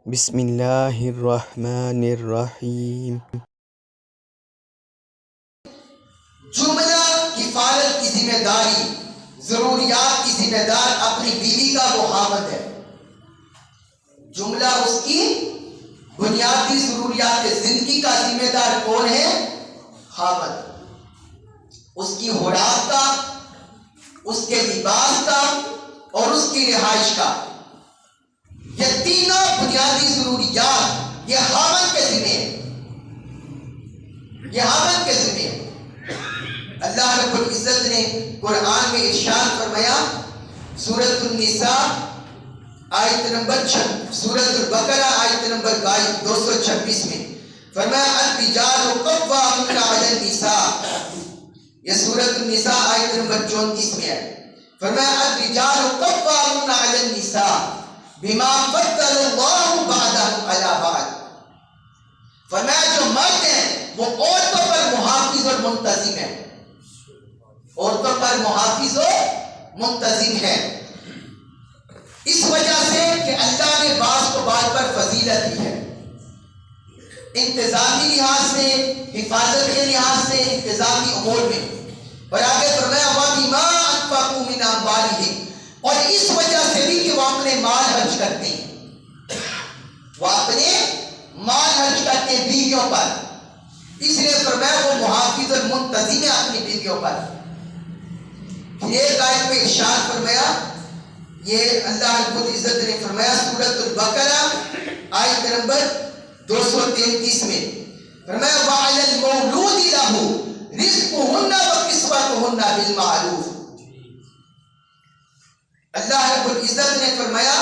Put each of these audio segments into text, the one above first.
بسم اللہ الرحمن الرحیم۔ جملہ کفالت کی ذمہ داری، ضروریات کی ذمہ دار اپنی بیوی کا وہ خاوند ہے۔ جملہ اس کی بنیادی ضروریات زندگی کا ذمہ دار کون ہے؟ خاوند۔ اس کی خوراک کا، اس کے لباس کا اور اس کی رہائش کا، یہ تینوں بنیادی ضروریات یہ خاوند کے ذمہ ہے، یہ خاوند کے ذمہ ہے۔ اللہ رب العزت نے قرآن میں ارشاد فرمایا، سورۃ النساء آیت نمبر سورۃ البقرہ آیت نمبر 226 میں فرمایا الرجال قوامون علی النساء، یہ سورۃ النساء آیت نمبر 34 میں ہے۔ فرمایا الرجال قوامون علی النساء بما فضل اللہ بعضهم علی بعض، فرمایا جو مرد ہیں وہ عورتوں پر محافظ اور منتظم ہیں، عورتوں پر محافظ و منتظم ہے، اس وجہ سے کہ اللہ نے بعض کو بعض پر فضیلت دی ہے، انتظامی لحاظ سے، حفاظت کے لحاظ سے، انتظامی امور میں۔ اور آگے فرمایا وَبِمَا أَنفَقُوا مِنْ أَمْوَالِهِمْ، اور اس وجہ سے بھی کہ وہ اپنے مال خرچ کرتے ہیں، وہ اپنے مال خرچ کرتے ہیں بیویوں پر، اس لیے فرمایا وہ محافظ اور منتظم ہے اپنی بیویوں پر۔ ایک آیت میں ارشاد فرمایا، یہ اللہ رب العزت نے فرمایا سورۃ البقرہ آیت نمبر 233 میں فرمایا وَعَلَى الْمَوْلُودِ لَهُ رِزْقُهُنَّ وَكِسْوَتُهُنَّ بِالْمَعْرُوفِ، اللہ رب العزت نے فرمایا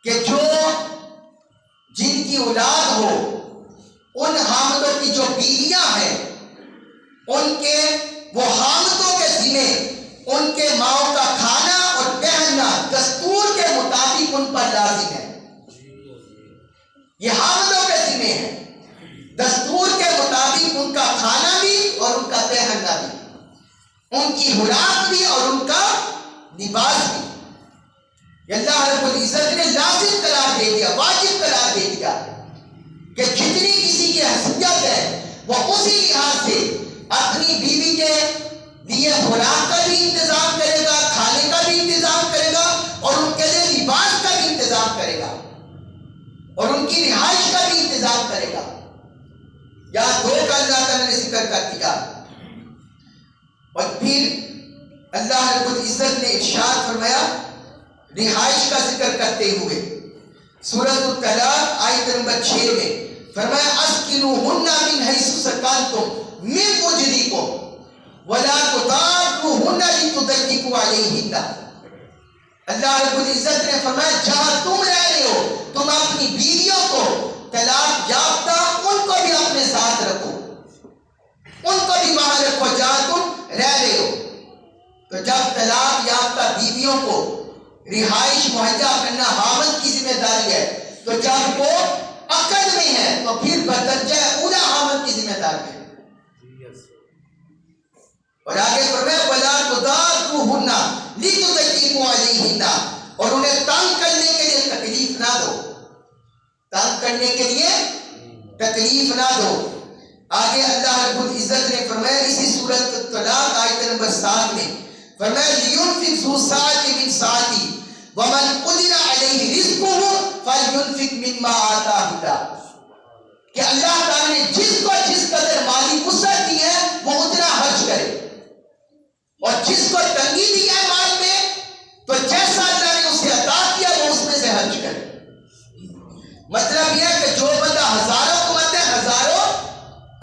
کہ جو جن کی اولاد ہو ان حامدوں کی جو بیویاں ہیں ان کے وہ حامدوں کے ذمہ ان کے ماؤں کا کھانا اور پہننا دستور کے مطابق ان پر لازم ہے، یہ حامدوں کے ذمہ ہے، دستور کے مطابق ان کا کھانا بھی اور ان کا پہننا بھی، ان کی خوراک بھی اور ان کا لباس بھی، اللہ رب العزت نے لازم قرار دے دیا، واجب قرار دے دیا کہ جتنی کسی کی حیثیت ہے وہ اسی لحاظ سے اپنی بیوی کے لیے خوراک کا بھی انتظام کرے گا، کھانے کا بھی انتظام کرے گا اور ان کے لیے لباس کا بھی انتظام کرے گا اور ان کی رہائش کا بھی انتظام کرے گا۔ یا دو کا اللہ تعالیٰ نے ذکر کر دیا، اور پھر اللہ رب العزت نے ارشاد فرمایا رہائش کا ذکر کرتے ہوئے سورۃ الطلاق آیت نمبر 6 میں فرمایا اسکنوہن من حیث سکنتم من وجدکم ولا تضاروہن لتضیقوا علیہن، اللہ رب العزت نے فرمایا جہاں تم رہ رہے ہو تم اپنی بیویوں کو طلاق یافتہ ان کو بھی اپنے ساتھ رکھو، ان کو بھی وہاں رکھو جہاں تم رہ رہے ہو۔ تو جب طلاق یافتہ بیویوں کو رہائش مہیا کرنا خاوند کی ذمہ داری ہے، تو جب وہ عقد میں ہے تو پھر بدرجہ اولا خاوند کی ذمہ داری ہے۔ اور آگے فرمایا وَلَا تُضَارُّوهُنَّ لِتُضَيِّقُوا عَلَيْهِنَّ، اور انہیں تنگ کرنے کے لیے تکلیف نہ دو، تنگ کرنے کے لیے تکلیف نہ دو۔ آگے اللہ رب العزت نے فرمایا اسی سورۃ الطلاق آیت نمبر 7 میں فرمایا لِيُنْفِقْ ذُو سَعَةٍ مِنْ سَعَتِهِ وَمَنْ قُدِرَ عَلَيْهِ رِزْقُهُ فَلْيُنْفِقْ مِمَّا آتَاهُ اللَّهُ، کہ اللہ تعالیٰ نے جس کو جس قدر مالی وسعت دی ہے وہ اتنا خرچ کرے، اور جس کو تنگی دی ہے مال میں تو جیسا اللہ نے اسے عطا کیا وہ اس میں سے خرچ کرے۔ مطلب یہ ہے کہ جو بندہ ہزاروں کماتا ہے ہزاروں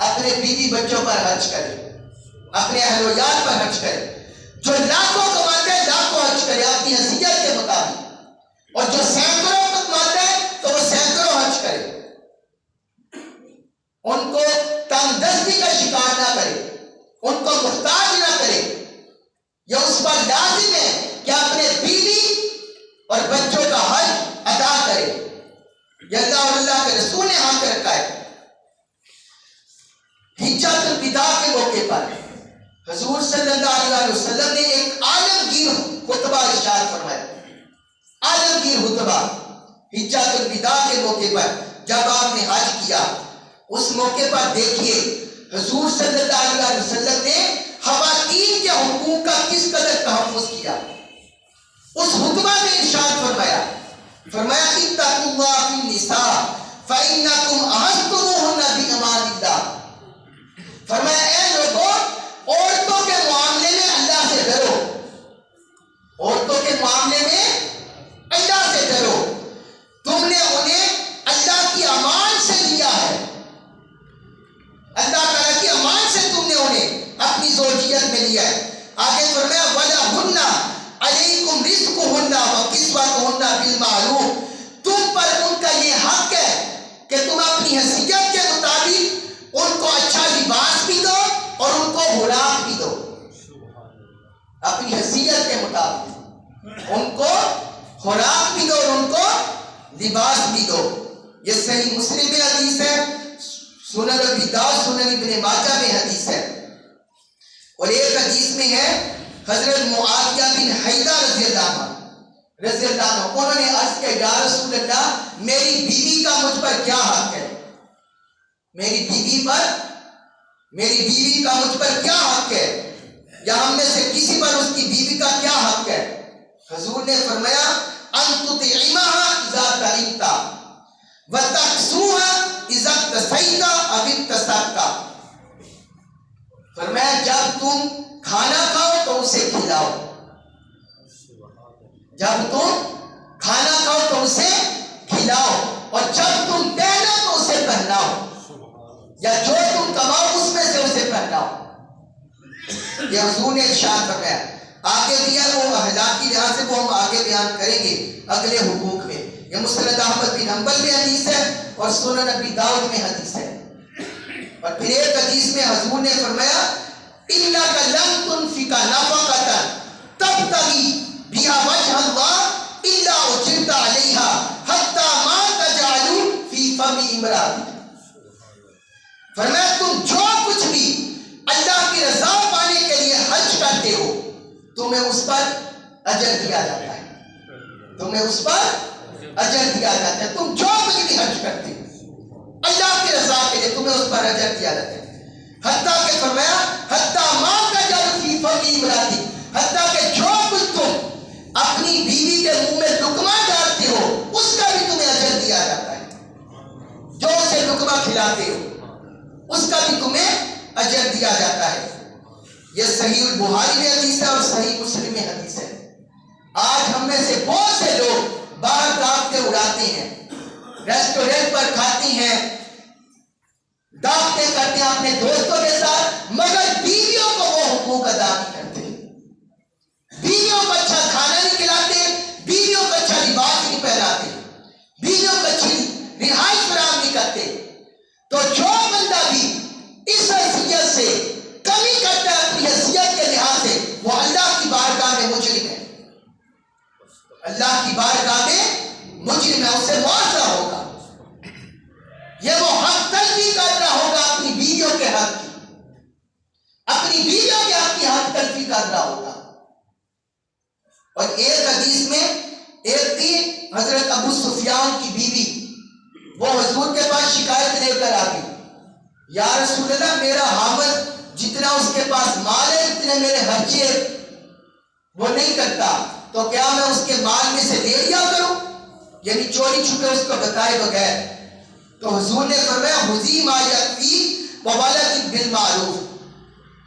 اپنے بیوی بچوں پر خرچ کرے، اپنے اہل و عیال پر خرچ کرے، جو لاکھوں کماتا ہے لاکھوں خرچ کرے اپنی حیثیت کے مطابق، اور جو سینکڑوں کماتا ہے تو وہ سینکڑوں خرچ کرے، ان کو تنگ دستی کا شکار نہ کرے، ان کو محتاج نہ کرے، یہ اس پر لازم ہے کہ اپنے بیوی اور بچوں کا حق ادا کرے، یہ اللہ اور اللہ کے رسول نے حق رکھا ہے۔ حجۃ الوداع کے موقع پر حضور صلی اللہ علیہ وسلم نے ایک عالمگیر خطبہ ارشاد فرمایا، عالمگیر خطبہ حجۃ الوداع کے موقع پر جب آپ نے حج کیا، اس موقع پر دیکھیے حضور صلی اللہ علیہ وسلم نے خواتین کے حقوق کا کس قدر تحفظ کیا۔ اس خطبہ میں ارشاد فرمایا اتقوا اللہ فی النساء فإنکم احظتموہن بأمان اللہ۔ فرمایا اے لوگوں، عورتوں کے معاملے میں اللہ سے ڈرو، عورتوں کے معاملے میں اللہ سے ڈرو، تم نے انہیں اللہ کی امان سے لیا ہے، اللہ تعالیٰ کی امان سے تم نے انہیں اپنی زوجیت میں لیا ہے۔ آگے فرمایا وَلَهُنَّ عَلَيْكُمْ رِزْقُهُنَّ وَكِسْوَتُهُنَّ بِالْمَعْرُوفِ، تم پر ان کا یہ حق ہے کہ تم اپنی حیثیت کے مطابق ان کو اچھا لباس بھی دو اور ان کو خوراک بھی دو، اپنی حیثیت کے مطابق ان کو خوراک بھی دو اور ان کو لباس بھی دو۔ یہ صحیح مسلم میں حدیث ہے، سنن ابی داؤد، سنن ابن ماجہ میں حدیث ہے۔ اور ایک حدیث میں ہے حضرت معاویہ بن حیدہ رضی اللہ عنہ، انہوں نے عرض کیا یا رسول اللہ، میری بیوی کا مجھ پر کیا حق ہے، میری بیوی کا مجھ پر کیا حق ہے، یا ہم میں سے کسی پر اس کی بیوی کا کیا حق ہے؟ حضور نے فرمایا ان تطعمها اذا طعمت وتكسوها اذا اكتسيت او اكتسبت۔ فرمایا جب تم کھانا کھاؤ تو اسے کھلاؤ، جب تم کھانا کھاؤ تو اسے کھلاؤ، اور جب تم پہنو تو اسے پہناؤ، یا جو تم کماؤ اس میں سے اسے پہناؤ۔ یہ حضور نے ارشاد فرمایا۔ آگے دیا وہ اخلاقی لحاظ سے وہ ہم آگے بیان کریں گے اگلے حقوق میں۔ یہ مسند احمد بن حنبل میں حدیث ہے اور سنن ابی داؤد میں حدیث ہے۔ اور پھر ایک حدیث میں حضور نے فرمایا انک لن تنفق نفقۃ تبتغی بها وجه اللہ الا اجرت علیها حتی ما تجعل فی فم امرأتک۔ فرمایا تم جو کچھ بھی اللہ کی رضا پانے کے لیے حج کرتے ہو تمہیں اس پر اجر دیا جاتا ہے، تمہیں اس پر اجر دیا جاتا ہے۔ تم جو کچھ بھی حج کرتے ہو اللہ کی رضا کے لیے تمہیں اس پر اجر دیا جاتا ہے۔ حتیٰ کہ فرمایا حتیٰ ما تجعل فی فم امرأتک، حتیٰ کہ جو کچھ تم اپنی بیوی کے منہ میں لقمہ ڈالتے ہو اس کا بھی تمہیں اجر دیا جاتا ہے، جو اسے لقمہ کھلاتے ہو اس کا بھی تمہیں اجر دیا جاتا ہے۔ یہ صحیح البخاری میں حدیث ہے اور صحیح مسلم میں حدیث ہے۔ آج ہم میں سے بہت سے لوگ باہر دعوتیں اڑاتے ہیں، ریسٹورینٹ پر کھاتے ہیں، دعوتیں کرتے ہیں اپنے دوستوں کے ساتھ، مگر بیویوں کو وہ حقوق ادا نہیں کرتے، بیویوں کو اچھا کھانا نہیں کھلاتے، بیویوں کو اچھا لباس نہیں پہناتے، بیویوں کو اچھی رہائش فراہم نہیں کرتے۔ تو جو بندہ بھی اس حیثیت سے کمی کرتا ہے اپنی حیثیت کے لحاظ سے وہ اللہ کی بارگاہ میں مجرم ہے، اللہ کی بارگاہ میں مجرم ہے، اسے معاوضہ ہوگا، یہ وہ حق تلفی کر رہا ہوگا اپنی بیویوں کے حق کی، اپنی بیویوں کے حق کی حق تلفی کر رہا ہوگا۔ اور ایک حدیث میں ایک تھی حضرت ابو سفیان کی بیوی، وہ حضور کے پاس شکایت لے کر آ گئی، یا رسول اللہ میرا حامد جتنا اس کے پاس مال ہے اتنے میرے خرچے وہ نہیں کرتا، تو کیا میں اس کے مال میں سے لے لیا کروں، یعنی چوری چھپے اس کو بتائے بغیر؟ تو حضور نے فرمایا خذی ما یکفیک وولدک بالمعروف،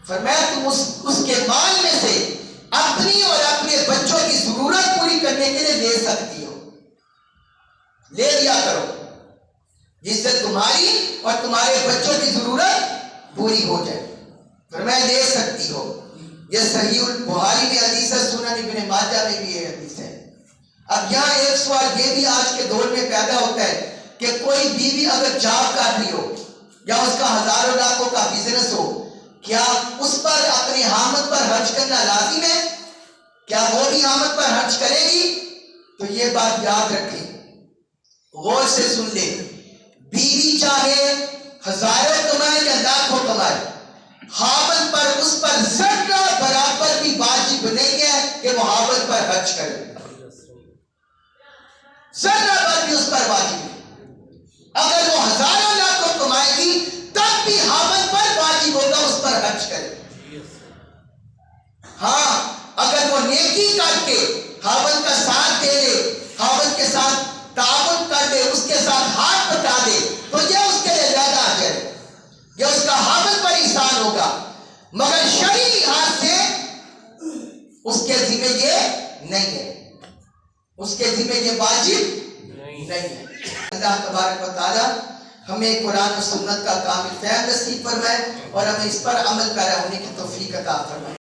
فرمایا تم اس کے مال میں سے اپنی اور اپنے بچوں کی ضرورت پوری کرنے کے لیے لے سکتی ہو، لے لیا کرو جس سے تمہاری اور تمہارے بچوں کی ضرورت پوری ہو جائے، فرمایا لے سکتی ہو۔ یہ صحیح البخاری میں حدیث ہے، سنن ابن ماجہ میں بھی یہ حدیث ہے۔ اب یہاں ایک سوال یہ بھی آج کے دور میں پیدا ہوتا ہے کہ کوئی بیوی اگر جاب کر رہی ہو یا اس کا ہزاروں لاکھوں کا بزنس ہو، کیا اس پر اپنے حامد پر حرج کرنا لازم ہے؟ کیا وہ بھی حامد پر حرج کرے گی؟ تو یہ بات یاد رکھیں، غور سے سن لیں، بیوی چاہے ہزاروں کمائے یا لاکھوں کمائے، حامد پر اس پر ذرہ برابر بھی واجب نہیں ہے کہ وہ حامد پر حرج کرے، ذرہ بر بھی اس پر واجب ہے. اگر وہ ہزاروں لاکھوں کمائے گی تب بھی خاوند پر واجب ہوگا اس پر حج کرے. ہاں اگر وہ نیکی کر کے خاوند کا ساتھ دے دے، خاوند کے ساتھ تعاون کر دے، اس کے ساتھ ہاتھ بٹا دے، تو یہ اس کے لیے زیادہ اجر ہے، یہ اس کا خاوند پر احسان ہوگا. مگر شرعی لحاظ سے اس کے ذمہ یہ نہیں ہے، اس کے ذمہ یہ واجب نہیں ہے. اللہ تبارک و تعالی ہمیں قرآن و سنت کا کامل فہم نصیب فرمائے اور ہمیں اس پر عمل پیرا ہونے کی توفیق عطا فرمائے.